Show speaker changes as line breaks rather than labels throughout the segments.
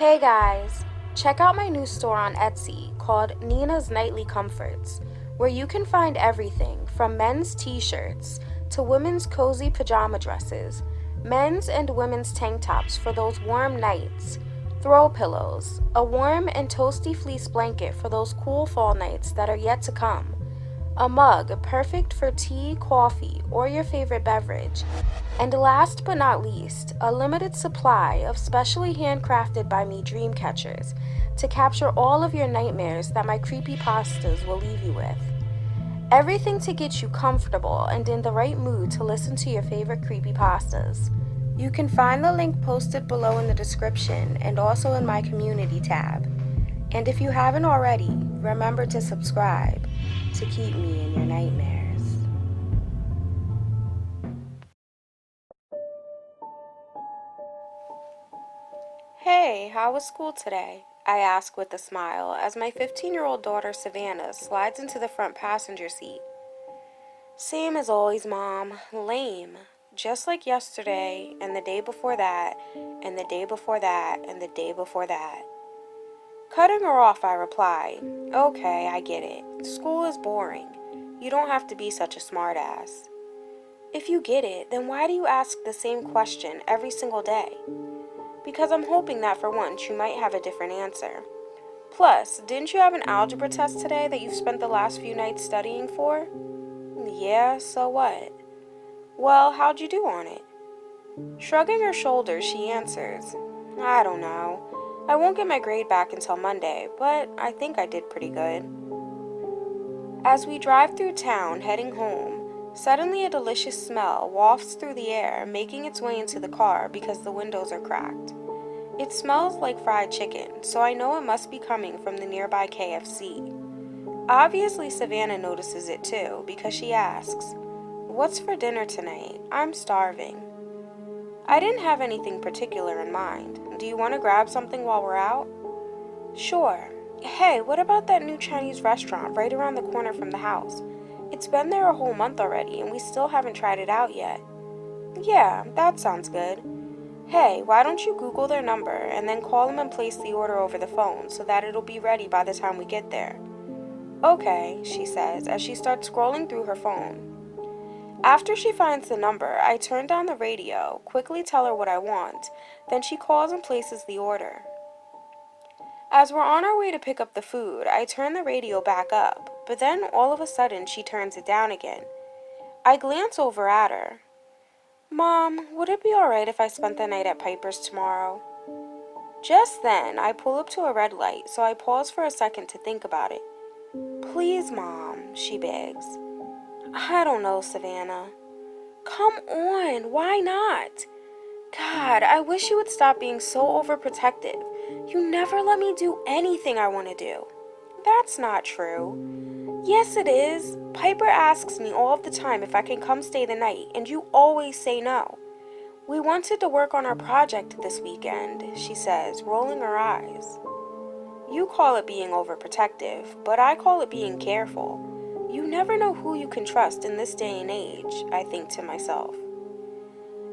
Hey guys, check out my new store on Etsy called Nina's Nightly Comforts, where you can find everything from men's t-shirts to women's cozy pajama dresses, men's and women's tank tops for those warm nights, throw pillows, a warm and toasty fleece blanket for those cool fall nights that are yet to come, a mug perfect for tea, coffee, or your favorite beverage, and last but not least, a limited supply of specially handcrafted by me dream catchers to capture all of your nightmares that my creepypastas will leave you with. Everything to get you comfortable and in the right mood to listen to your favorite creepypastas. You can find the link posted below in the description and also in my community tab. And if you haven't already, remember to subscribe to keep me in your nightmares. Hey, how was school today? I ask with a smile as my 15-year-old daughter Savannah slides into the front passenger seat. Same as always, Mom. Lame. Just like yesterday, and the day before that, and the day before that, and the day before that. Cutting her off, I reply, Okay, I get it. School is boring. You don't have to be such a smartass. If you get it, then why do you ask the same question every single day? Because I'm hoping that for once you might have a different answer. Plus, didn't you have an algebra test today that you've spent the last few nights studying for? Yeah, so what? Well, how'd you do on it? Shrugging her shoulders, she answers, I don't know. I won't get my grade back until Monday, but I think I did pretty good. As we drive through town, heading home, suddenly a delicious smell wafts through the air, making its way into the car because the windows are cracked. It smells like fried chicken, so I know it must be coming from the nearby KFC. Obviously, Savannah notices it too because she asks, What's for dinner tonight? I'm starving. I didn't have anything particular in mind. Do you want to grab something while we're out? Sure. Hey, what about that new Chinese restaurant right around the corner from the house? It's been there a whole month already and we still haven't tried it out yet. Yeah, that sounds good. Hey, why don't you Google their number and then call them and place the order over the phone so that it'll be ready by the time we get there? Okay, she says as she starts scrolling through her phone. After she finds the number, I turn down the radio, quickly tell her what I want, then she calls and places the order. As we're on our way to pick up the food, I turn the radio back up, but then all of a sudden she turns it down again. I glance over at her. Mom, would it be alright if I spent the night at Piper's tomorrow? Just then, I pull up to a red light, so I pause for a second to think about it. Please, Mom, she begs. I don't know, Savannah. Come on, why not? God, I wish you would stop being so overprotective. You never let me do anything I want to do. That's not true. Yes, it is. Piper asks me all of the time if I can come stay the night, and you always say no. We wanted to work on our project this weekend, she says, rolling her eyes. You call it being overprotective, but I call it being careful. You never know who you can trust in this day and age, I think to myself.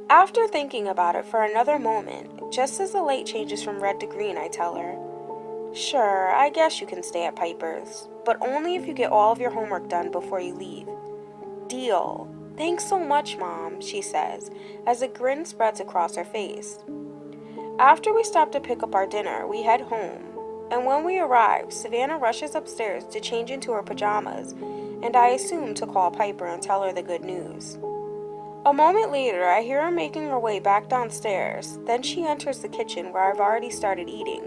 After thinking about it for another moment, just as the light changes from red to green, I tell her, Sure, I guess you can stay at Piper's, but only if you get all of your homework done before you leave. Deal. Thanks so much, Mom, she says, as a grin spreads across her face. After we stop to pick up our dinner, we head home, and when we arrive, Savannah rushes upstairs to change into her pajamas, and I assume to call Piper and tell her the good news. A moment later, I hear her making her way back downstairs, then she enters the kitchen where I've already started eating.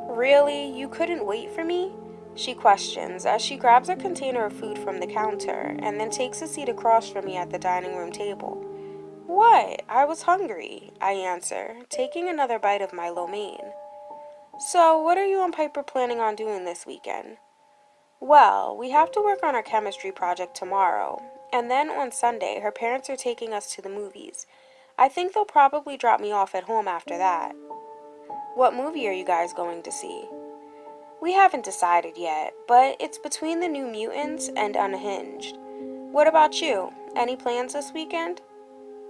Really? You couldn't wait for me? She questions as she grabs a container of food from the counter and then takes a seat across from me at the dining room table. What? I was hungry, I answer, taking another bite of my lo mein. So, what are you and Piper planning on doing this weekend? Well, we have to work on our chemistry project tomorrow, and then on Sunday, her parents are taking us to the movies. I think they'll probably drop me off at home after that. What movie are you guys going to see? We haven't decided yet, but it's between The New Mutants and Unhinged. What about you? Any plans this weekend?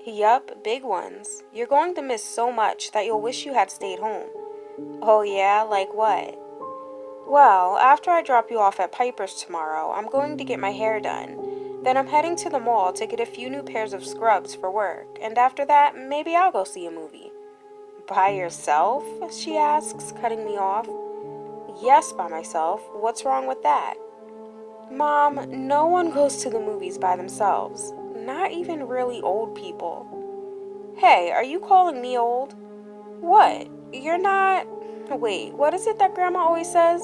Yup, big ones. You're going to miss so much that you'll wish you had stayed home. Oh yeah, like what? Well, after I drop you off at Piper's tomorrow, I'm going to get my hair done. Then I'm heading to the mall to get a few new pairs of scrubs for work, and after that, maybe I'll go see a movie. By yourself? She asks, cutting me off. Yes, by myself. What's wrong with that? Mom, no one goes to the movies by themselves. Not even really old people. Hey, are you calling me old? What? You're not. Wait, what is it that Grandma always says?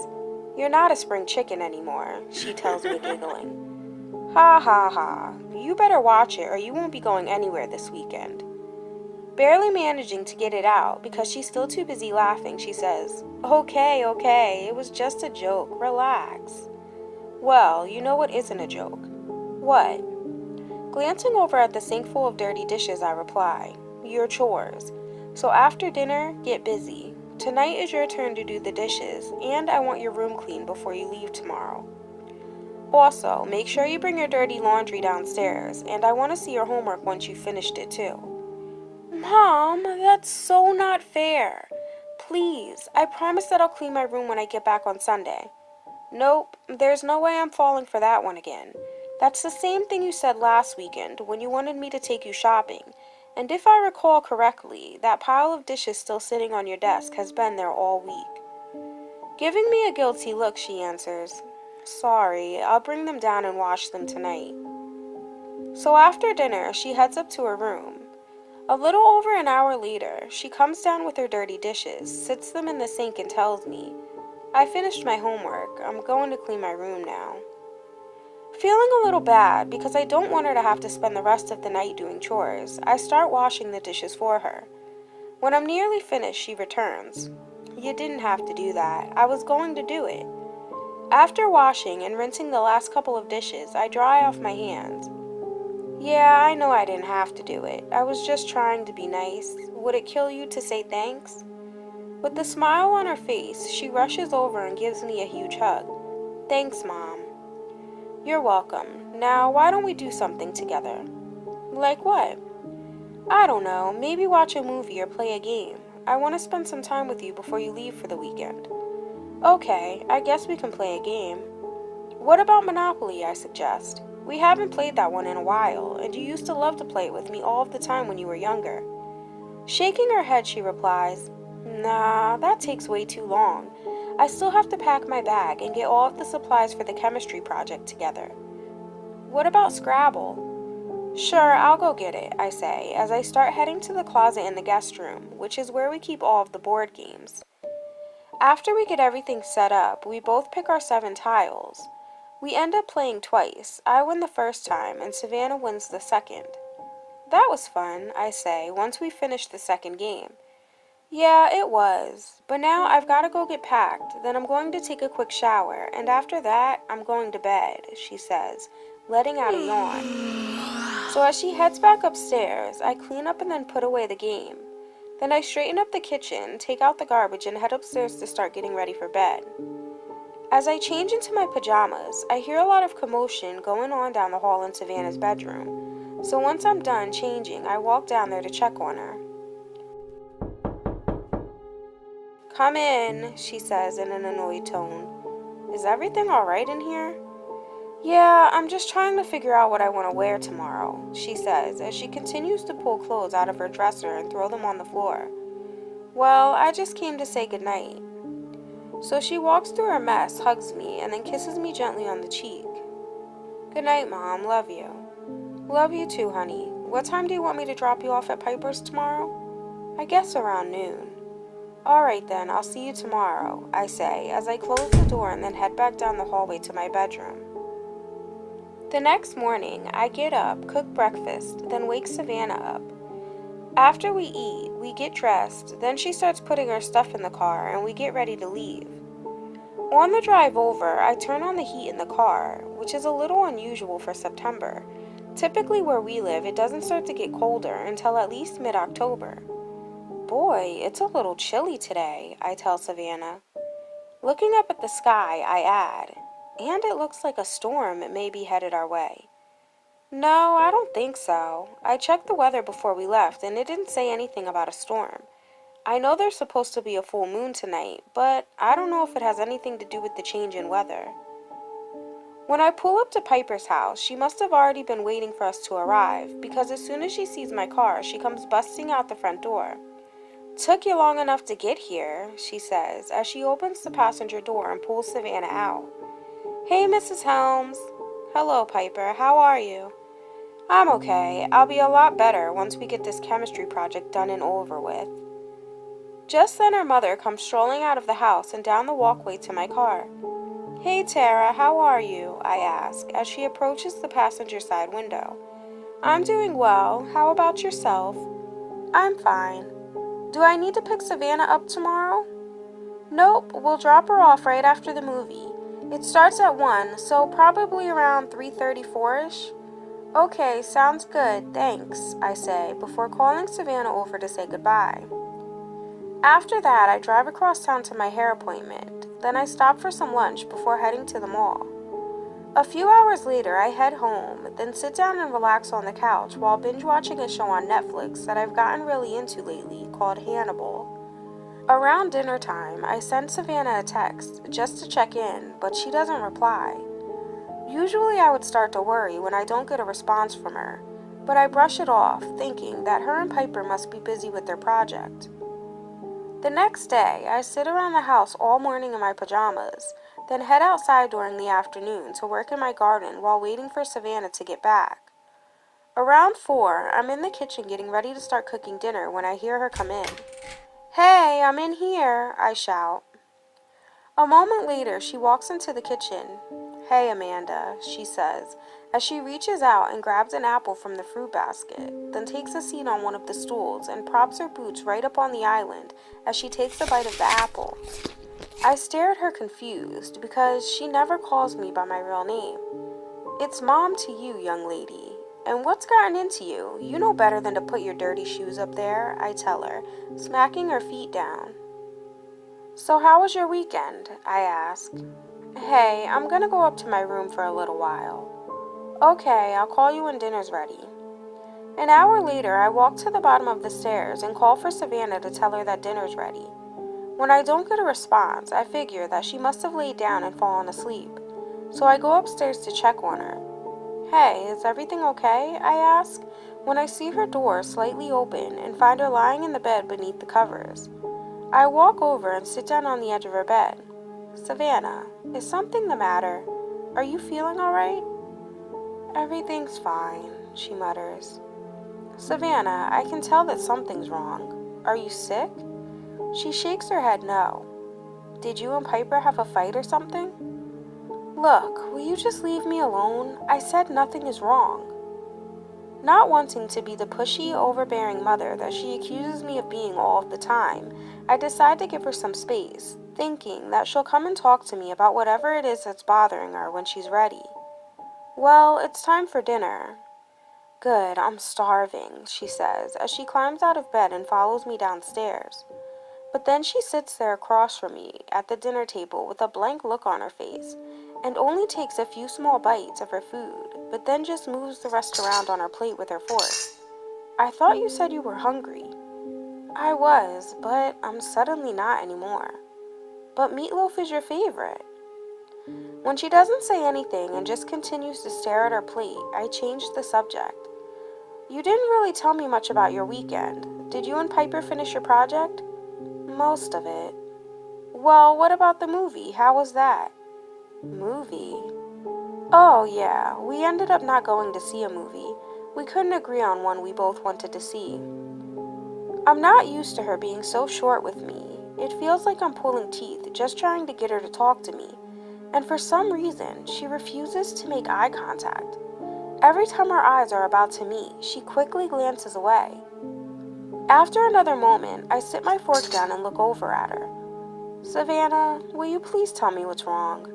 You're not a spring chicken anymore, she tells me, giggling. Ha ha ha. You better watch it or you won't be going anywhere this weekend. Barely managing to get it out because she's still too busy laughing, she says, Okay, okay, it was just a joke. Relax. Well, you know what isn't a joke. What? Glancing over at the sink full of dirty dishes, I reply, Your chores. So after dinner, get busy. Tonight is your turn to do the dishes, and I want your room clean before you leave tomorrow. Also, make sure you bring your dirty laundry downstairs, and I want to see your homework once you've finished it too. Mom, that's so not fair. Please, I promise that I'll clean my room when I get back on Sunday. Nope, there's no way I'm falling for that one again. That's the same thing you said last weekend when you wanted me to take you shopping. And if I recall correctly, that pile of dishes still sitting on your desk has been there all week. Giving me a guilty look, she answers, Sorry, I'll bring them down and wash them tonight. So after dinner, she heads up to her room. A little over an hour later, she comes down with her dirty dishes, sits them in the sink and tells me, I finished my homework. I'm going to clean my room now. Feeling a little bad because I don't want her to have to spend the rest of the night doing chores, I start washing the dishes for her. When I'm nearly finished, she returns. You didn't have to do that. I was going to do it. After washing and rinsing the last couple of dishes, I dry off my hands. Yeah, I know I didn't have to do it. I was just trying to be nice. Would it kill you to say thanks? With a smile on her face, she rushes over and gives me a huge hug. Thanks, Mom. You're welcome. Now, why don't we do something together? Like what? I don't know. Maybe watch a movie or play a game. I want to spend some time with you before you leave for the weekend. Okay, I guess we can play a game. What about Monopoly, I suggest? We haven't played that one in a while, and you used to love to play it with me all of the time when you were younger. Shaking her head, she replies, Nah, that takes way too long. I still have to pack my bag and get all of the supplies for the chemistry project together. What about Scrabble? Sure, I'll go get it, I say, as I start heading to the closet in the guest room, which is where we keep all of the board games. After we get everything set up, we both pick our 7 tiles. We end up playing twice. I win the first time, and Savannah wins the second. That was fun, I say, once we finish the second game. Yeah, it was. But now I've got to go get packed. Then I'm going to take a quick shower, and after that, I'm going to bed, she says, letting out a yawn. So as she heads back upstairs, I clean up and then put away the game. Then I straighten up the kitchen, take out the garbage, and head upstairs to start getting ready for bed. As I change into my pajamas, I hear a lot of commotion going on down the hall in Savannah's bedroom. So once I'm done changing, I walk down there to check on her. Come in, she says in an annoyed tone. Is everything alright in here? Yeah, I'm just trying to figure out what I want to wear tomorrow, she says as she continues to pull clothes out of her dresser and throw them on the floor. Well, I just came to say goodnight. So she walks through her mess, hugs me, and then kisses me gently on the cheek. Good night, Mom. Love you. Love you too, honey. What time do you want me to drop you off at Piper's tomorrow? I guess around noon. Alright then, I'll see you tomorrow, I say, as I close the door and then head back down the hallway to my bedroom. The next morning, I get up, cook breakfast, then wake Savannah up. After we eat, we get dressed, then she starts putting her stuff in the car and we get ready to leave. On the drive over, I turn on the heat in the car, which is a little unusual for September. Typically where we live, it doesn't start to get colder until at least mid-October. Boy, it's a little chilly today, I tell Savannah. Looking up at the sky, I add, and it looks like a storm may be headed our way. No, I don't think so. I checked the weather before we left, and it didn't say anything about a storm. I know there's supposed to be a full moon tonight, but I don't know if it has anything to do with the change in weather. When I pull up to Piper's house, she must have already been waiting for us to arrive, because as soon as she sees my car, she comes busting out the front door. "Took you long enough to get here," she says, as she opens the passenger door and pulls Savannah out. "Hey, Mrs. Helms." "Hello, Piper. How are you?" "I'm okay. I'll be a lot better once we get this chemistry project done and over with." Just then her mother comes strolling out of the house and down the walkway to my car. "Hey, Tara, how are you?" I ask, as she approaches the passenger side window. "I'm doing well. How about yourself?" "I'm fine. Do I need to pick Savannah up tomorrow?" "Nope, we'll drop her off right after the movie. It starts at 1, so probably around 3:34ish. "Okay, sounds good, thanks," I say, before calling Savannah over to say goodbye. After that, I drive across town to my hair appointment. Then I stop for some lunch before heading to the mall. A few hours later, I head home, then sit down and relax on the couch while binge watching a show on Netflix that I've gotten really into lately called Hannibal. Around dinner time, I send Savannah a text just to check in, but she doesn't reply. Usually I would start to worry when I don't get a response from her, but I brush it off, thinking that her and Piper must be busy with their project. The next day, I sit around the house all morning in my pajamas, then head outside during the afternoon to work in my garden while waiting for Savannah to get back. Around 4, I'm in the kitchen getting ready to start cooking dinner when I hear her come in. "Hey, I'm in here," I shout. A moment later, she walks into the kitchen. "Hey, Amanda," she says, as she reaches out and grabs an apple from the fruit basket, then takes a seat on one of the stools and props her boots right up on the island as she takes a bite of the apple. I stare at her confused because she never calls me by my real name. "It's Mom to you, young lady. And what's gotten into you? You know better than to put your dirty shoes up there," I tell her, smacking her feet down. "So how was your weekend?" I ask. "Hey, I'm gonna go up to my room for a little while." "Okay, I'll call you when dinner's ready." An hour later, I walk to the bottom of the stairs and call for Savannah to tell her that dinner's ready. When I don't get a response, I figure that she must have laid down and fallen asleep. So I go upstairs to check on her. "Hey, is everything okay?" I ask, when I see her door slightly open and find her lying in the bed beneath the covers. I walk over and sit down on the edge of her bed. "Savannah, is something the matter? Are you feeling all right?" "Everything's fine," she mutters. "Savannah, I can tell that something's wrong. Are you sick?" She shakes her head no. "Did you and Piper have a fight or something?" "Look, will you just leave me alone? I said nothing is wrong." Not wanting to be the pushy, overbearing mother that she accuses me of being all of the time, I decide to give her some space, thinking that she'll come and talk to me about whatever it is that's bothering her when she's ready. "Well, it's time for dinner." "Good, I'm starving," she says, as she climbs out of bed and follows me downstairs. But then she sits there across from me at the dinner table with a blank look on her face, and only takes a few small bites of her food, but then just moves the rest around on her plate with her fork. "I thought you said you were hungry." "I was, but I'm suddenly not anymore." "But meatloaf is your favorite." When she doesn't say anything and just continues to stare at her plate, I change the subject. "You didn't really tell me much about your weekend. Did you and Piper finish your project?" "Most of it." "Well, what about the movie? How was that?" "Movie?" "Oh, yeah, we ended up not going to see a movie. We couldn't agree on one we both wanted to see." I'm not used to her being so short with me. It feels like I'm pulling teeth just trying to get her to talk to me. And for some reason, she refuses to make eye contact. Every time our eyes are about to meet, she quickly glances away. After another moment, I sit my fork down and look over at her. "Savannah, will you please tell me what's wrong?"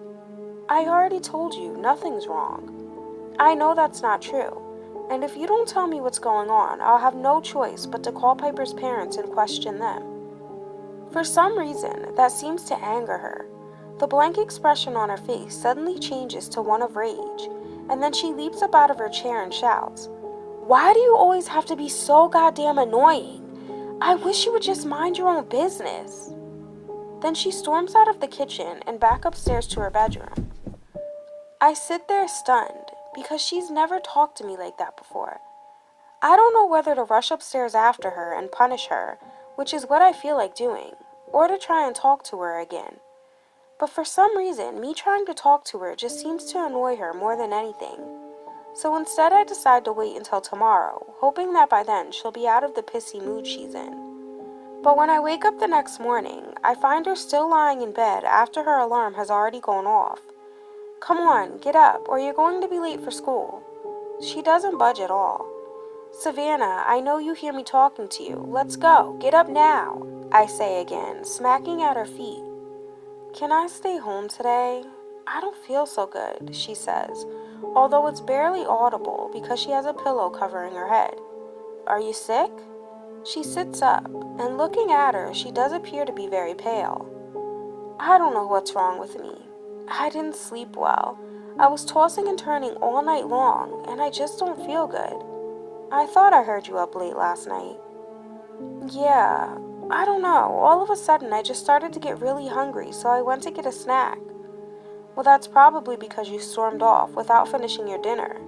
"I already told you, nothing's wrong." "I know that's not true, and if you don't tell me what's going on, I'll have no choice but to call Piper's parents and question them." For some reason, that seems to anger her. The blank expression on her face suddenly changes to one of rage, and then she leaps up out of her chair and shouts, "Why do you always have to be so goddamn annoying? I wish you would just mind your own business. Then she storms out of the kitchen and back upstairs to her bedroom. I sit there stunned because she's never talked to me like that before. I don't know whether to rush upstairs after her and punish her, which is what I feel like doing, or to try and talk to her again. But for some reason, me trying to talk to her just seems to annoy her more than anything. So instead I decide to wait until tomorrow, hoping that by then she'll be out of the pissy mood she's in. But when I wake up the next morning, I find her still lying in bed after her alarm has already gone off. Come on, get up, or you're going to be late for school. She doesn't budge at all. Savannah, I know you hear me talking to you. Let's go. Get up now, I say again, smacking at her feet. Can I stay home today? I don't feel so good, she says, although it's barely audible because she has a pillow covering her head. Are you sick? She sits up, and looking at her, she does appear to be very pale. I don't know what's wrong with me. I didn't sleep well. I was tossing and turning all night long, and I just don't feel good. I thought I heard you up late last night. Yeah, I don't know. All of a sudden, I just started to get really hungry, so I went to get a snack. Well, that's probably because you stormed off without finishing your dinner.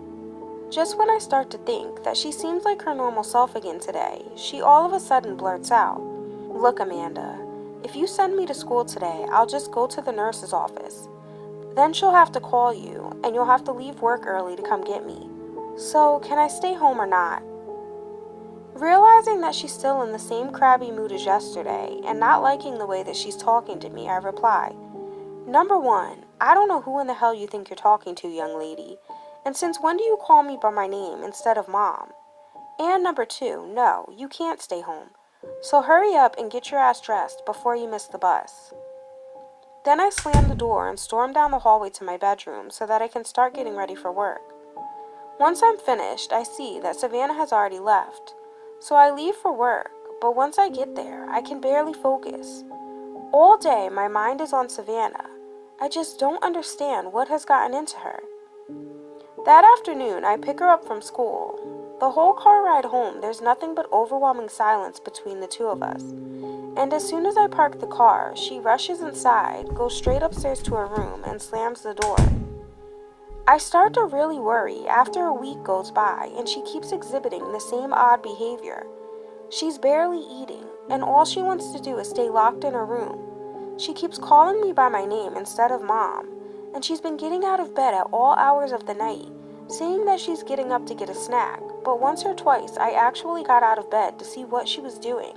Just when I start to think that she seems like her normal self again today, she all of a sudden blurts out, Look, Amanda, if you send me to school today, I'll just go to the nurse's office. Then she'll have to call you, and you'll have to leave work early to come get me. So, can I stay home or not? Realizing that she's still in the same crabby mood as yesterday, and not liking the way that she's talking to me, I reply, Number one, I don't know who in the hell you think you're talking to, young lady. And since when do you call me by my name instead of Mom? And number two, no, you can't stay home. So hurry up and get your ass dressed before you miss the bus. Then I slam the door and storm down the hallway to my bedroom so that I can start getting ready for work. Once I'm finished, I see that Savannah has already left. So I leave for work, but once I get there, I can barely focus. All day, my mind is on Savannah. I just don't understand what has gotten into her. That afternoon, I pick her up from school. The whole car ride home, there's nothing but overwhelming silence between the two of us. And as soon as I park the car, she rushes inside, goes straight upstairs to her room, and slams the door. I start to really worry after a week goes by, and she keeps exhibiting the same odd behavior. She's barely eating, and all she wants to do is stay locked in her room. She keeps calling me by my name instead of Mom, and she's been getting out of bed at all hours of the night, saying that she's getting up to get a snack, but once or twice I actually got out of bed to see what she was doing,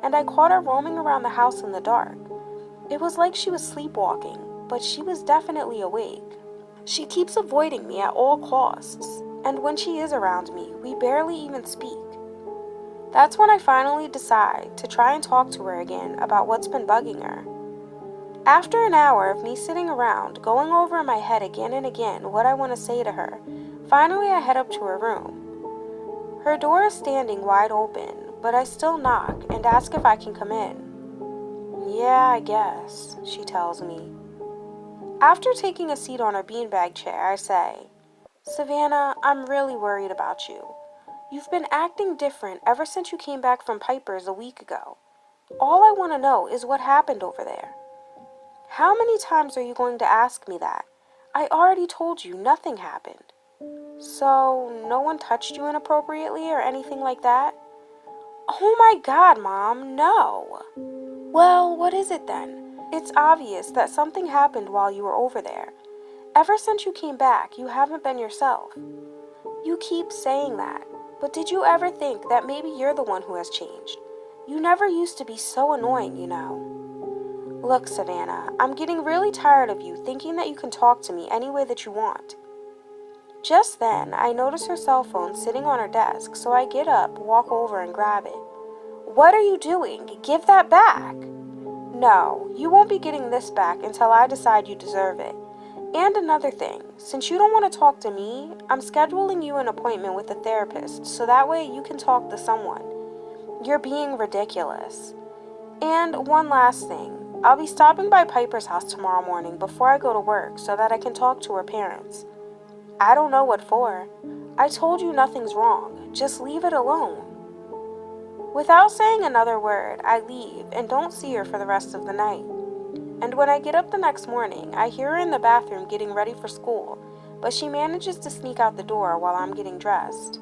and I caught her roaming around the house in the dark. It was like she was sleepwalking, but she was definitely awake. She keeps avoiding me at all costs, and when she is around me, we barely even speak. That's when I finally decide to try and talk to her again about what's been bugging her. After an hour of me sitting around, going over in my head again and again what I want to say to her, finally I head up to her room. Her door is standing wide open, but I still knock and ask if I can come in. Yeah, I guess, she tells me. After taking a seat on her beanbag chair, I say, Savannah, I'm really worried about you. You've been acting different ever since you came back from Piper's a week ago. All I want to know is what happened over there. How many times are you going to ask me that? I already told you nothing happened. So, no one touched you inappropriately or anything like that? Oh my God, Mom, no. Well, what is it then? It's obvious that something happened while you were over there. Ever since you came back, you haven't been yourself. You keep saying that, but did you ever think that maybe you're the one who has changed? You never used to be so annoying, you know. Look, Savannah, I'm getting really tired of you thinking that you can talk to me any way that you want. Just then, I notice her cell phone sitting on her desk, so I get up, walk over, and grab it. What are you doing? Give that back. No, you won't be getting this back until I decide you deserve it. And another thing, since you don't want to talk to me, I'm scheduling you an appointment with a therapist so that way you can talk to someone. You're being ridiculous. And one last thing, I'll be stopping by Piper's house tomorrow morning before I go to work so that I can talk to her parents. I don't know what for. I told you nothing's wrong. Just leave it alone. Without saying another word, I leave and don't see her for the rest of the night. And when I get up the next morning, I hear her in the bathroom getting ready for school, but she manages to sneak out the door while I'm getting dressed.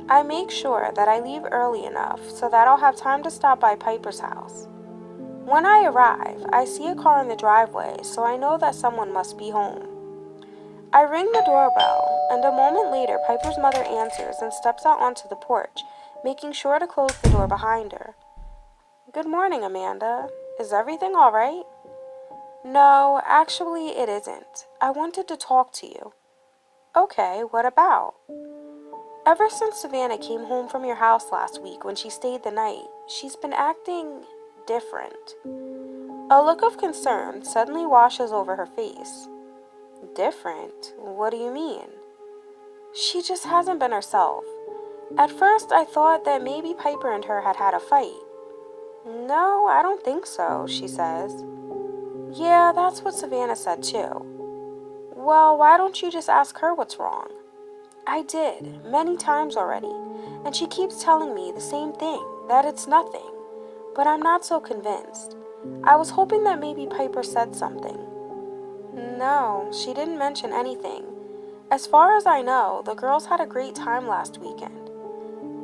I make sure that I leave early enough so that I'll have time to stop by Piper's house. When I arrive, I see a car in the driveway, so I know that someone must be home. I ring the doorbell, and a moment later, Piper's mother answers and steps out onto the porch, making sure to close the door behind her. "Good morning, Amanda. Is everything all right?" "No, actually, it isn't. I wanted to talk to you." "Okay, what about?" "Ever since Savannah came home from your house last week when she stayed the night, she's been acting different." A look of concern suddenly washes over her face. "Different? What do you mean?" "She just hasn't been herself. At first, I thought that maybe Piper and her had a fight." "No, I don't think so," she says. "Yeah, that's what Savannah said too." "Well, why don't you just ask her what's wrong?" "I did, many times already, and she keeps telling me the same thing, that it's nothing, but I'm not so convinced. I was hoping that maybe Piper said something." "No, she didn't mention anything. As far as I know, the girls had a great time last weekend.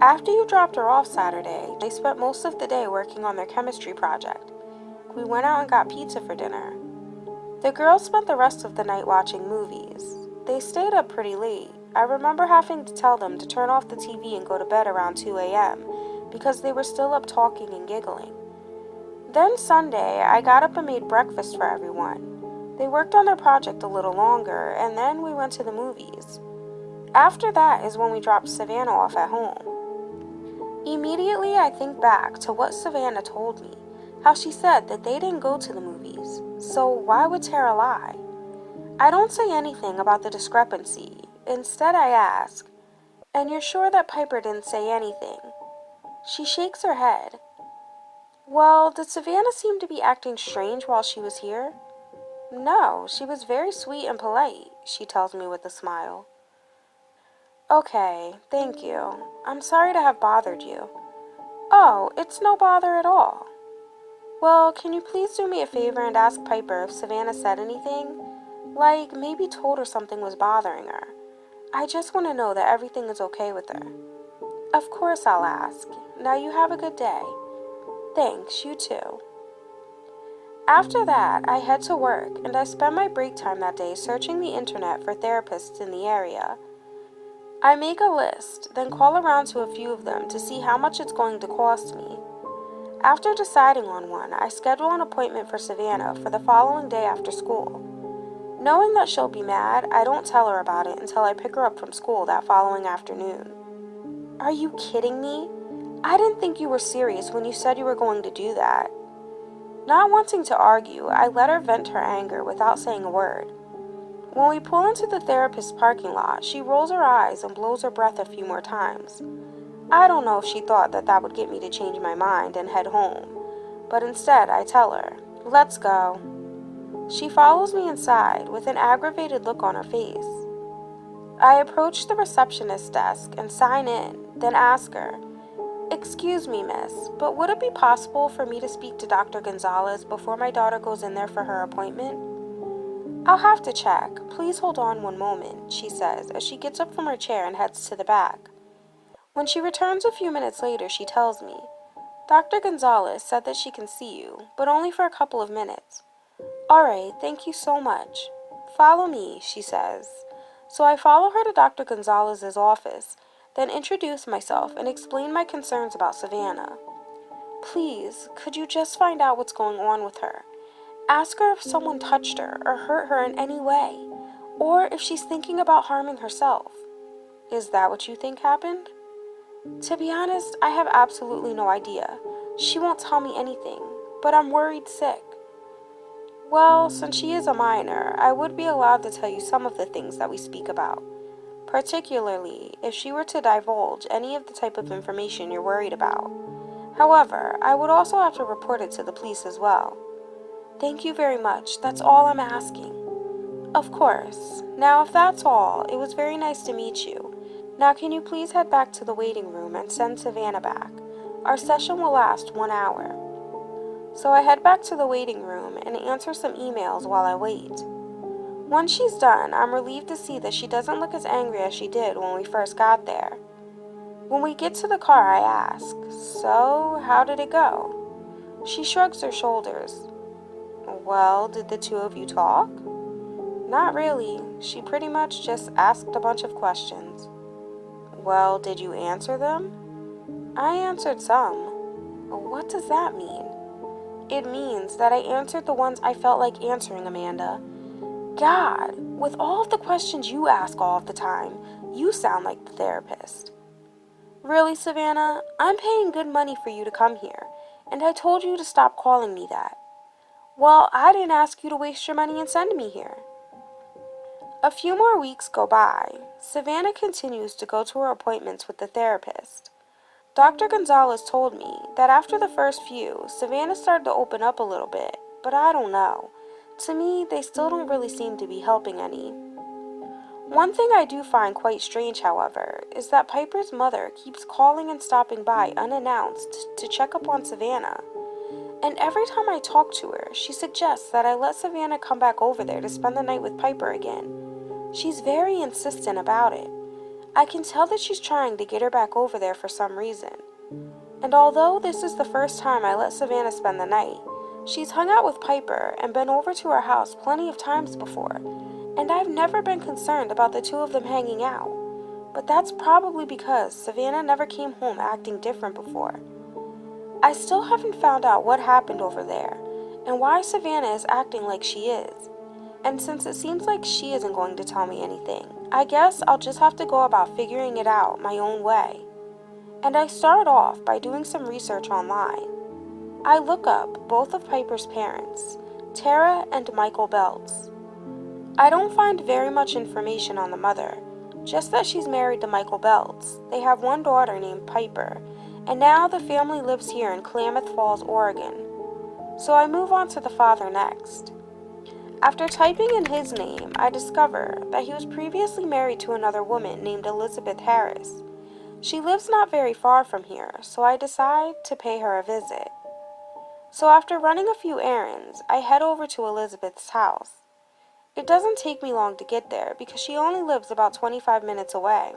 After you dropped her off Saturday, they spent most of the day working on their chemistry project. We went out and got pizza for dinner. The girls spent the rest of the night watching movies. They stayed up pretty late. I remember having to tell them to turn off the TV and go to bed around 2 a.m. because they were still up talking and giggling. Then Sunday, I got up and made breakfast for everyone. They worked on their project a little longer, and then we went to the movies. After that is when we dropped Savannah off at home." Immediately, I think back to what Savannah told me, how she said that they didn't go to the movies, so why would Tara lie? I don't say anything about the discrepancy. Instead, I ask, "And you're sure that Piper didn't say anything?" She shakes her head. "Well, did Savannah seem to be acting strange while she was here?" "No, she was very sweet and polite," she tells me with a smile. "Okay, thank you. I'm sorry to have bothered you." "Oh, it's no bother at all." "Well, can you please do me a favor and ask Piper if Savannah said anything? Like, maybe told her something was bothering her. I just want to know that everything is okay with her." "Of course I'll ask. Now you have a good day." "Thanks, you too." After that, I head to work, and I spend my break time that day searching the internet for therapists in the area. I make a list, then call around to a few of them to see how much it's going to cost me. After deciding on one, I schedule an appointment for Savannah for the following day after school. Knowing that she'll be mad, I don't tell her about it until I pick her up from school that following afternoon. "Are you kidding me? I didn't think you were serious when you said you were going to do that." Not wanting to argue, I let her vent her anger without saying a word. When we pull into the therapist's parking lot, she rolls her eyes and blows her breath a few more times. I don't know if she thought that that would get me to change my mind and head home, but instead I tell her, "Let's go." She follows me inside with an aggravated look on her face. I approach the receptionist's desk and sign in, then ask her, "Excuse me, miss, but would it be possible for me to speak to Dr. Gonzalez before my daughter goes in there for her appointment?" "I'll have to check. Please hold on one moment," she says as she gets up from her chair and heads to the back. When she returns a few minutes later, she tells me, "Dr. Gonzalez said that she can see you, but only for a couple of minutes." "All right, thank you so much." "Follow me," she says. So I follow her to Dr. Gonzalez's office, then introduce myself and explain my concerns about Savannah. "Please, could you just find out what's going on with her? Ask her if someone touched her or hurt her in any way, or if she's thinking about harming herself." "Is that what you think happened?" "To be honest, I have absolutely no idea. She won't tell me anything, but I'm worried sick." "Well, since she is a minor, I would be allowed to tell you some of the things that we speak about, particularly if she were to divulge any of the type of information you're worried about. However, I would also have to report it to the police as well." "Thank you very much. That's all I'm asking." "Of course. Now, if that's all, it was very nice to meet you. Now, can you please head back to the waiting room and send Savannah back? Our session will last 1 hour. So I head back to the waiting room and answer some emails while I wait. Once she's done, I'm relieved to see that she doesn't look as angry as she did when we first got there. When we get to the car, I ask, "So, how did it go?" She shrugs her shoulders. "Well, did the two of you talk?" "Not really. She pretty much just asked a bunch of questions." "Well, did you answer them?" "I answered some." "What does that mean?" "It means that I answered the ones I felt like answering, Amanda." "God, with all of the questions you ask all of the time, you sound like the therapist." "Really, Savannah? I'm paying good money for you to come here, and I told you to stop calling me that." "Well, I didn't ask you to waste your money and send me here." A few more weeks go by. Savannah continues to go to her appointments with the therapist. Dr. Gonzalez told me that after the first few, Savannah started to open up a little bit, but I don't know. To me, they still don't really seem to be helping any. One thing I do find quite strange, however, is that Piper's mother keeps calling and stopping by unannounced to check up on Savannah. And every time I talk to her, she suggests that I let Savannah come back over there to spend the night with Piper again. She's very insistent about it. I can tell that she's trying to get her back over there for some reason. And although this is the first time I let Savannah spend the night, she's hung out with Piper and been over to our house plenty of times before, and I've never been concerned about the two of them hanging out. But that's probably because Savannah never came home acting different before. I still haven't found out what happened over there, and why Savannah is acting like she is. And since it seems like she isn't going to tell me anything, I guess I'll just have to go about figuring it out my own way. And I start off by doing some research online. I look up both of Piper's parents, Tara and Michael Belts. I don't find very much information on the mother, just that she's married to Michael Belts. They have one daughter named Piper, and now the family lives here in Klamath Falls, Oregon. So I move on to the father next. After typing in his name, I discover that he was previously married to another woman named Elizabeth Harris. She lives not very far from here, so I decide to pay her a visit. So after running a few errands, I head over to Elizabeth's house. It doesn't take me long to get there because she only lives about 25 minutes away.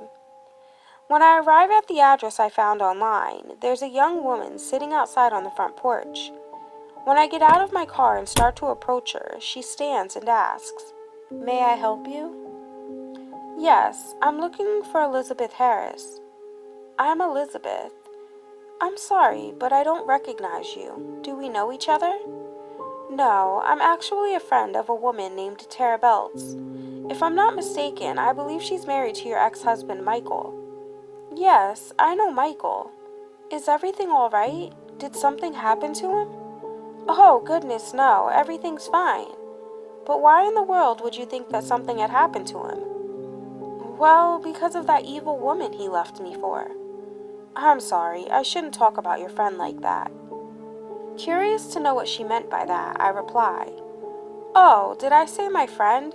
When I arrive at the address I found online, there's a young woman sitting outside on the front porch. When I get out of my car and start to approach her, she stands and asks, "May I help you?" "Yes, I'm looking for Elizabeth Harris." "I'm Elizabeth." "I'm sorry, but I don't recognize you. Do we know each other?" "No, I'm actually a friend of a woman named Tara Belts. If I'm not mistaken, I believe she's married to your ex-husband, Michael." "Yes, I know Michael. Is everything all right? Did something happen to him?" "Oh, goodness, no, everything's fine." "But why in the world would you think that something had happened to him?" "Well, because of that evil woman he left me for." "I'm sorry, I shouldn't talk about your friend like that." Curious to know what she meant by that, I reply, "Oh, did I say my friend?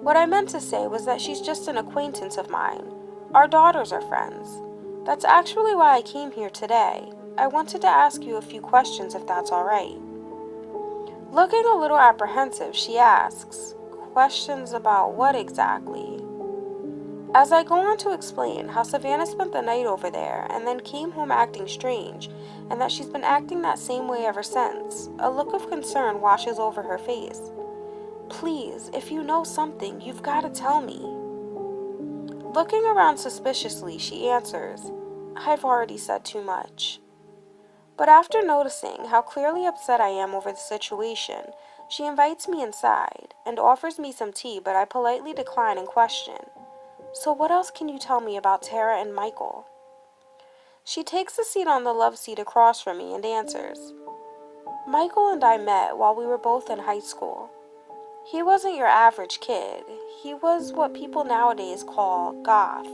What I meant to say was that she's just an acquaintance of mine. Our daughters are friends. That's actually why I came here today. I wanted to ask you a few questions if that's all right." Looking a little apprehensive, she asks, "Questions about what exactly?" As I go on to explain how Savannah spent the night over there and then came home acting strange, and that she's been acting that same way ever since, a look of concern washes over her face. "Please, if you know something, you've got to tell me." Looking around suspiciously, she answers, "I've already said too much." But after noticing how clearly upset I am over the situation, she invites me inside and offers me some tea, but I politely decline and question, "So what else can you tell me about Tara and Michael?" She takes a seat on the love seat across from me and answers, "Michael and I met while we were both in high school. He wasn't your average kid. He was what people nowadays call goth.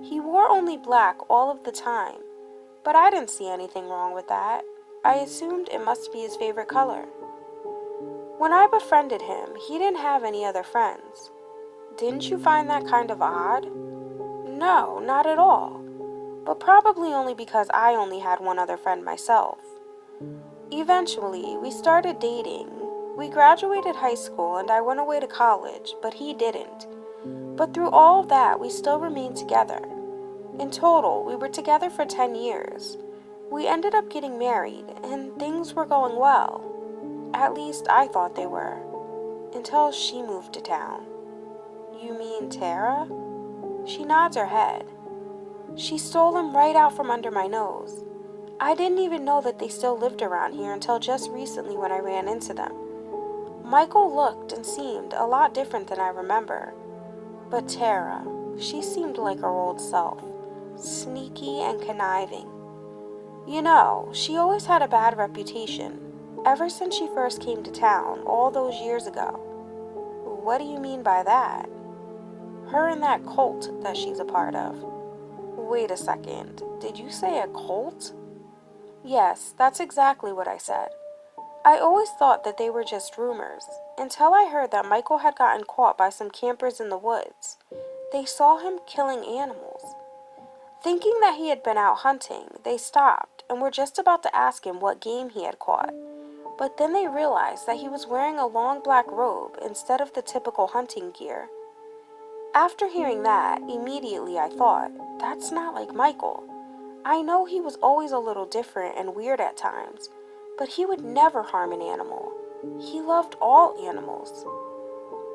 He wore only black all of the time, but I didn't see anything wrong with that. I assumed it must be his favorite color. When I befriended him, he didn't have any other friends. Didn't you find that kind of odd?" "No, not at all. but probably only because I only had one other friend myself. Eventually, we started dating. We graduated high school and I went away to college, but he didn't. But through all of that, we still remained together. In total, we were together for 10 years. We ended up getting married, and things were going well. At least I thought they were. Until she moved to town. You mean Tara? She nods her head. She stole him right out from under my nose. I didn't even know that they still lived around here until just recently when I ran into them. Michael looked and seemed a lot different than I remember. But Tara, she seemed like her old self, sneaky and conniving. You know, she always had a bad reputation, ever since she first came to town all those years ago. What do you mean by that? Her and that cult that she's a part of. Wait a second, did you say a cult? Yes, that's exactly what I said. I always thought that they were just rumors, until I heard that Michael had gotten caught by some campers in the woods. They saw him killing animals. Thinking that he had been out hunting, they stopped and were just about to ask him what game he had caught. But then they realized that he was wearing a long black robe instead of the typical hunting gear. After hearing that, immediately I thought, that's not like Michael. I know he was always a little different and weird at times, but he would never harm an animal. He loved all animals.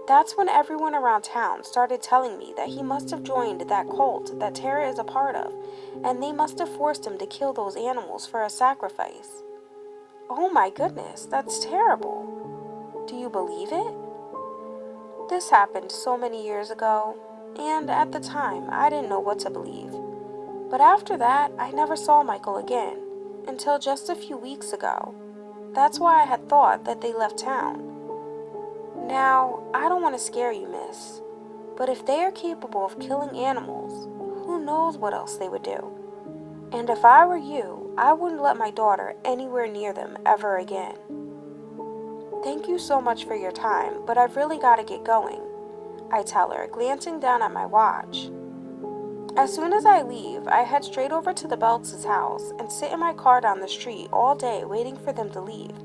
That's when everyone around town started telling me that he must have joined that cult that Tara is a part of, and they must have forced him to kill those animals for a sacrifice. Oh my goodness, that's terrible. Do you believe it? This happened so many years ago, and at the time, I didn't know what to believe. But after that, I never saw Michael again, until just a few weeks ago. That's why I had thought that they left town. Now, I don't want to scare you, miss, but if they are capable of killing animals, who knows what else they would do? And if I were you, I wouldn't let my daughter anywhere near them ever again. Thank you so much for your time, but I've really got to get going, I tell her, glancing down at my watch. As soon as I leave, I head straight over to the Belts' house and sit in my car down the street all day waiting for them to leave.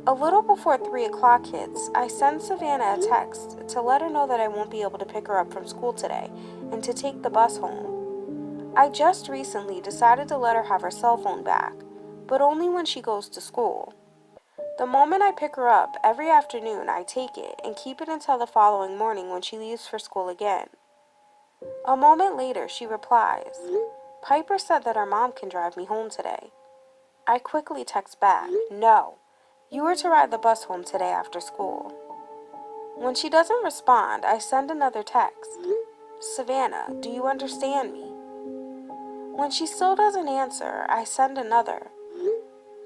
A little before 3 o'clock hits, I send Savannah a text to let her know that I won't be able to pick her up from school today and to take the bus home. I just recently decided to let her have her cell phone back, but only when she goes to school. The moment I pick her up, every afternoon I take it and keep it until the following morning when she leaves for school again. A moment later, she replies, Piper said that our mom can drive me home today. I quickly text back, no, you were to ride the bus home today after school. When she doesn't respond, I send another text, Savannah, do you understand me? When she still doesn't answer, I send another,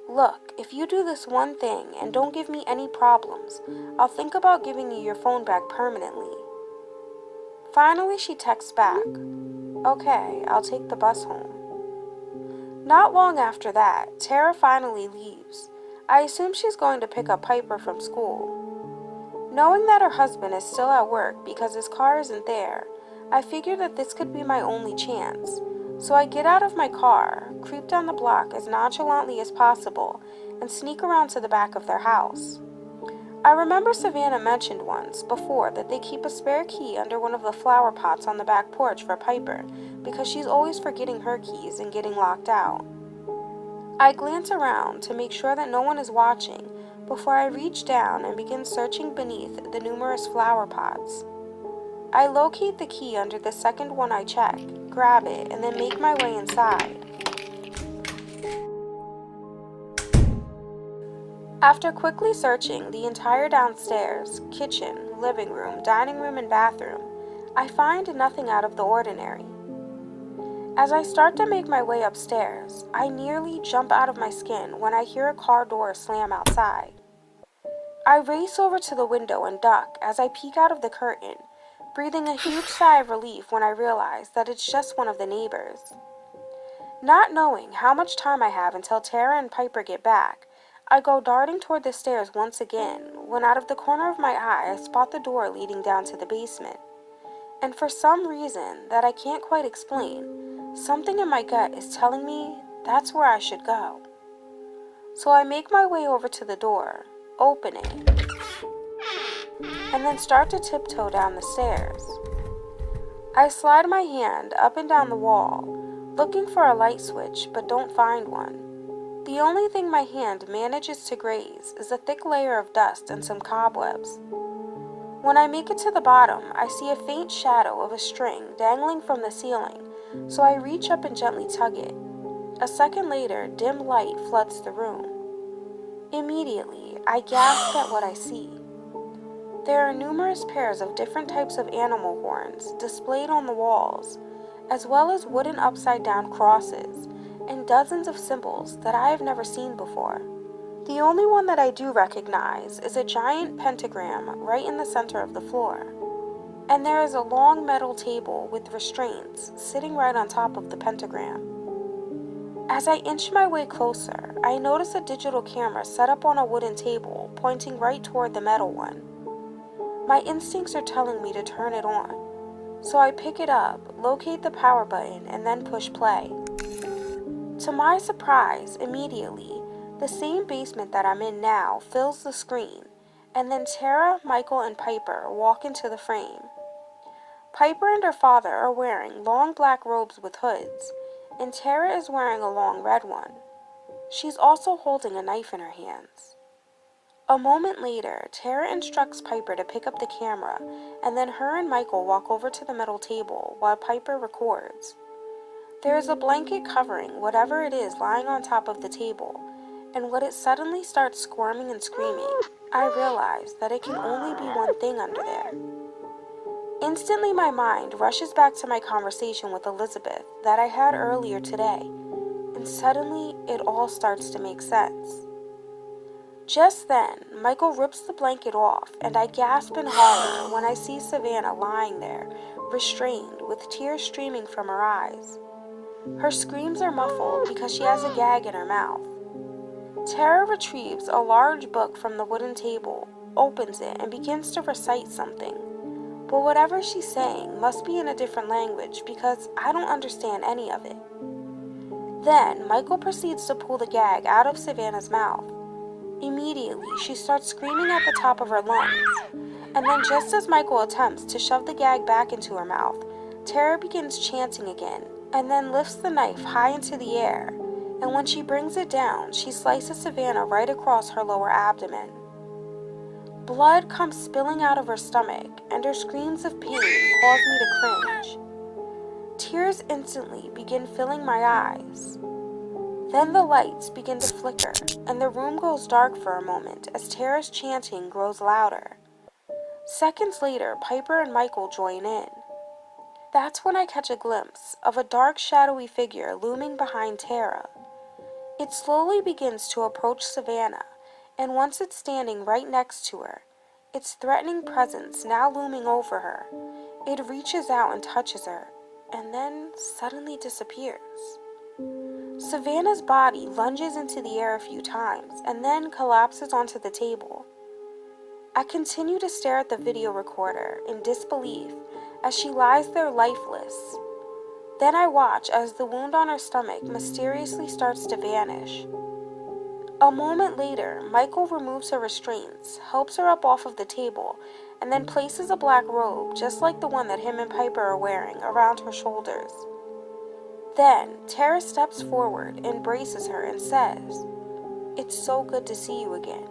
look, if you do this one thing and don't give me any problems, I'll think about giving you your phone back permanently. Finally, she texts back, okay, I'll take the bus home. Not long after that, Tara finally leaves. I assume she's going to pick up Piper from school. Knowing that her husband is still at work because his car isn't there, I figured that this could be my only chance. So I get out of my car, creep down the block as nonchalantly as possible, and sneak around to the back of their house. I remember Savannah mentioned once before that they keep a spare key under one of the flower pots on the back porch for Piper because she's always forgetting her keys and getting locked out. I glance around to make sure that no one is watching before I reach down and begin searching beneath the numerous flower pots. I locate the key under the second one I check, grab it, and then make my way inside. After quickly searching the entire downstairs, kitchen, living room, dining room, and bathroom, I find nothing out of the ordinary. As I start to make my way upstairs, I nearly jump out of my skin when I hear a car door slam outside. I race over to the window and duck as I peek out of the curtain, breathing a huge sigh of relief when I realize that it's just one of the neighbors. Not knowing how much time I have until Tara and Piper get back, I go darting toward the stairs once again when out of the corner of my eye I spot the door leading down to the basement. And for some reason that I can't quite explain, Something in my gut is telling me that's where I should go. So I make my way over to the door, open it, and then start to tiptoe down the stairs. I slide my hand up and down the wall, looking for a light switch, but don't find one. The only thing my hand manages to graze is a thick layer of dust and some cobwebs. When I make it to the bottom, I see a faint shadow of a string dangling from the ceiling, so I reach up and gently tug it. A second later, dim light floods the room. Immediately, I gasp at what I see. There are numerous pairs of different types of animal horns displayed on the walls, as well as wooden upside-down crosses and dozens of symbols that I have never seen before. The only one that I do recognize is a giant pentagram right in the center of the floor, and there is a long metal table with restraints sitting right on top of the pentagram. As I inch my way closer, I notice a digital camera set up on a wooden table pointing right toward the metal one. My instincts are telling me to turn it on, so I pick it up, locate the power button, and then push play. To my surprise, immediately, the same basement that I'm in now fills the screen, and then Tara, Michael, and Piper walk into the frame. Piper and her father are wearing long black robes with hoods, and Tara is wearing a long red one. She's also holding a knife in her hands. A moment later, Tara instructs Piper to pick up the camera, and then her and Michael walk over to the metal table while Piper records. There is a blanket covering whatever it is lying on top of the table, and when it suddenly starts squirming and screaming, I realize that it can only be one thing under there. Instantly, my mind rushes back to my conversation with Elizabeth that I had earlier today, and suddenly it all starts to make sense. Just then, Michael rips the blanket off, and I gasp in horror when I see Savannah lying there, restrained, with tears streaming from her eyes. Her screams are muffled because she has a gag in her mouth. Tara retrieves a large book from the wooden table, opens it, and begins to recite something. But whatever she's saying must be in a different language because I don't understand any of it. Then, Michael proceeds to pull the gag out of Savannah's mouth. Immediately, she starts screaming at the top of her lungs, and then just as Michael attempts to shove the gag back into her mouth, Tara begins chanting again, and then lifts the knife high into the air, and when she brings it down, she slices Savannah right across her lower abdomen. Blood comes spilling out of her stomach, and her screams of pain cause me to cringe. Tears instantly begin filling my eyes. Then the lights begin to flicker, and the room goes dark for a moment as Tara's chanting grows louder. Seconds later, Piper and Michael join in. That's when I catch a glimpse of a dark, shadowy figure looming behind Tara. It slowly begins to approach Savannah, and once it's standing right next to her, its threatening presence now looming over her, it reaches out and touches her, and then suddenly disappears. Savannah's body lunges into the air a few times and then collapses onto the table. I continue to stare at the video recorder in disbelief as she lies there lifeless. Then I watch as the wound on her stomach mysteriously starts to vanish. A moment later, Michael removes her restraints, helps her up off of the table, and then places a black robe, just like the one that him and Piper are wearing, around her shoulders. Then, Tara steps forward, embraces her, and says, "It's so good to see you again."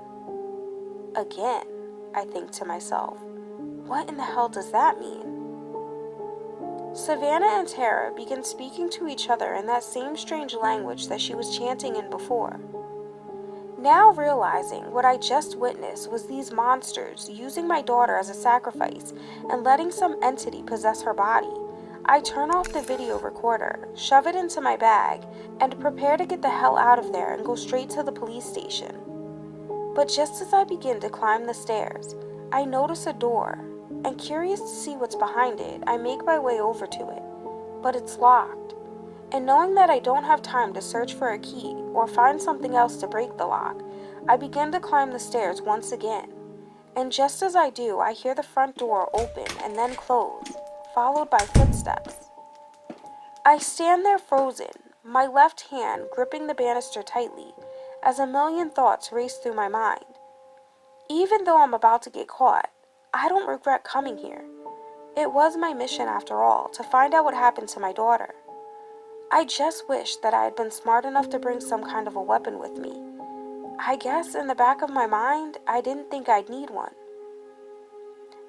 Again, I think to myself, what in the hell does that mean? Savannah and Tara begin speaking to each other in that same strange language that she was chanting in before. Now realizing what I just witnessed was these monsters using my daughter as a sacrifice and letting some entity possess her body, I turn off the video recorder, shove it into my bag, and prepare to get the hell out of there and go straight to the police station. But just as I begin to climb the stairs, I notice a door, and curious to see what's behind it, I make my way over to it, but it's locked. And knowing that I don't have time to search for a key or find something else to break the lock, I begin to climb the stairs once again. And just as I do, I hear the front door open and then close, followed by footsteps. I stand there frozen, my left hand gripping the banister tightly, as a million thoughts race through my mind. Even though I'm about to get caught, I don't regret coming here. It was my mission, after all, to find out what happened to my daughter. I just wish that I had been smart enough to bring some kind of a weapon with me. I guess in the back of my mind, I didn't think I'd need one.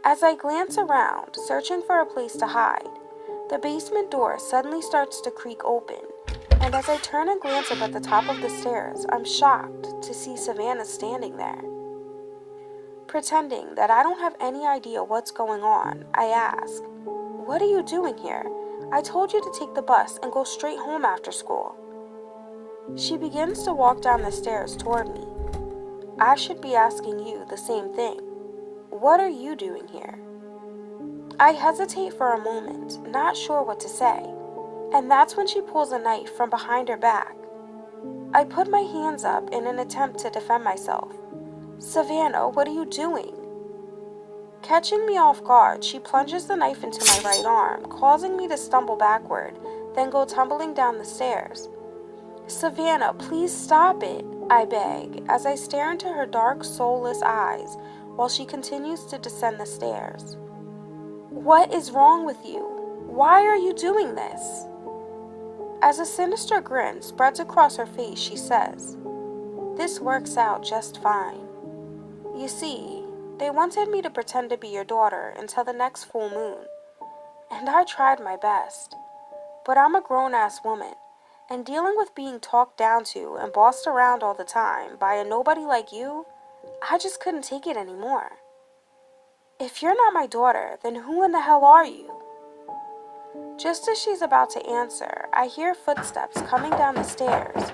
As I glance around, searching for a place to hide, the basement door suddenly starts to creak open, and as I turn and glance up at the top of the stairs, I'm shocked to see Savannah standing there. Pretending that I don't have any idea what's going on, I ask, "What are you doing here? I told you to take the bus and go straight home after school." She begins to walk down the stairs toward me. I should be asking you the same thing. What are you doing here? I hesitate for a moment, not sure what to say, and that's when she pulls a knife from behind her back. I put my hands up in an attempt to defend myself. "Savannah, what are you doing?" Catching me off guard, she plunges the knife into my right arm, causing me to stumble backward, then go tumbling down the stairs. "Savannah, please stop it," I beg, as I stare into her dark, soulless eyes while she continues to descend the stairs. "What is wrong with you? Why are you doing this?" As a sinister grin spreads across her face, she says, "This works out just fine. You see, they wanted me to pretend to be your daughter until the next full moon, and I tried my best. But I'm a grown-ass woman, and dealing with being talked down to and bossed around all the time by a nobody like you, I just couldn't take it anymore. If you're not my daughter, then who in the hell are you?" Just as she's about to answer, I hear footsteps coming down the stairs.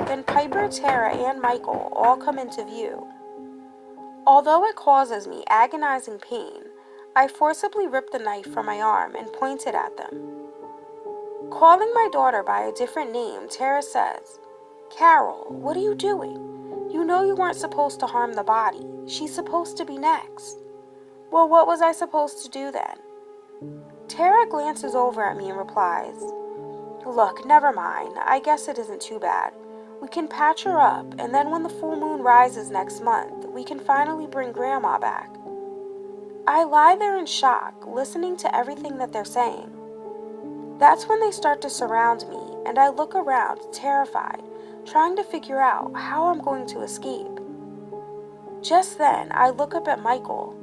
Then Piper, Tara, and Michael all come into view. Although it causes me agonizing pain, I forcibly rip the knife from my arm and point it at them. Calling my daughter by a different name, Tara says, "Carol, what are you doing? You know you weren't supposed to harm the body. She's supposed to be next." "Well, what was I supposed to do then?" Tara glances over at me and replies, "Look, never mind. I guess it isn't too bad. We can patch her up, and then when the full moon rises next month, we can finally bring Grandma back." I lie there in shock, listening to everything that they're saying. That's when they start to surround me, and I look around, terrified, trying to figure out how I'm going to escape. Just then, I look up at Michael.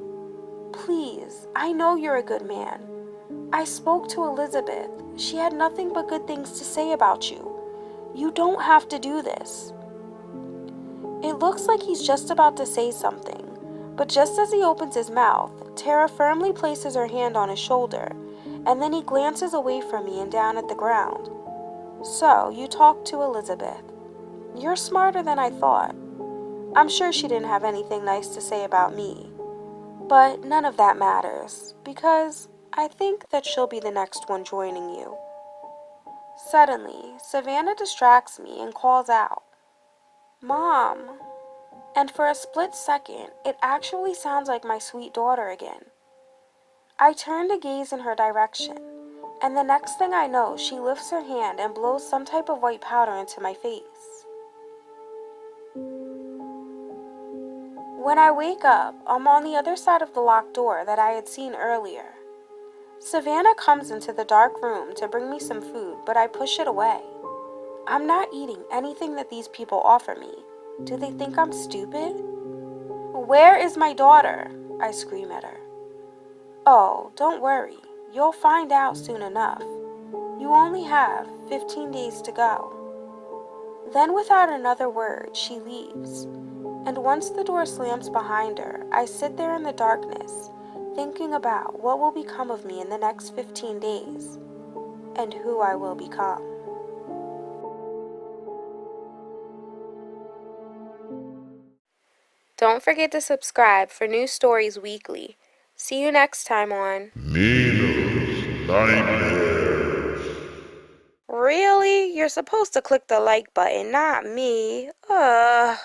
"Please, I know you're a good man. I spoke to Elizabeth. She had nothing but good things to say about you. You don't have to do this." It looks like he's just about to say something, but just as he opens his mouth, Tara firmly places her hand on his shoulder, and then he glances away from me and down at the ground. "So, you talked to Elizabeth. You're smarter than I thought. I'm sure she didn't have anything nice to say about me. But none of that matters, because I think that she'll be the next one joining you." Suddenly, Savannah distracts me and calls out, "Mom." And for a split second, it actually sounds like my sweet daughter again. I turn to gaze in her direction, and the next thing I know, she lifts her hand and blows some type of white powder into my face. When I wake up, I'm on the other side of the locked door that I had seen earlier. Savannah comes into the dark room to bring me some food, but I push it away. I'm not eating anything that these people offer me. Do they think I'm stupid? "Where is my daughter?" I scream at her. "Oh, don't worry. You'll find out soon enough. You only have 15 days to go." Then without another word, she leaves. And once the door slams behind her, I sit there in the darkness, thinking about what will become of me in the next 15 days, and who I will become. Don't forget to subscribe for new stories weekly. See you next time on
Nina's Nightmares.
Really? You're supposed to click the like button, not me. Ugh.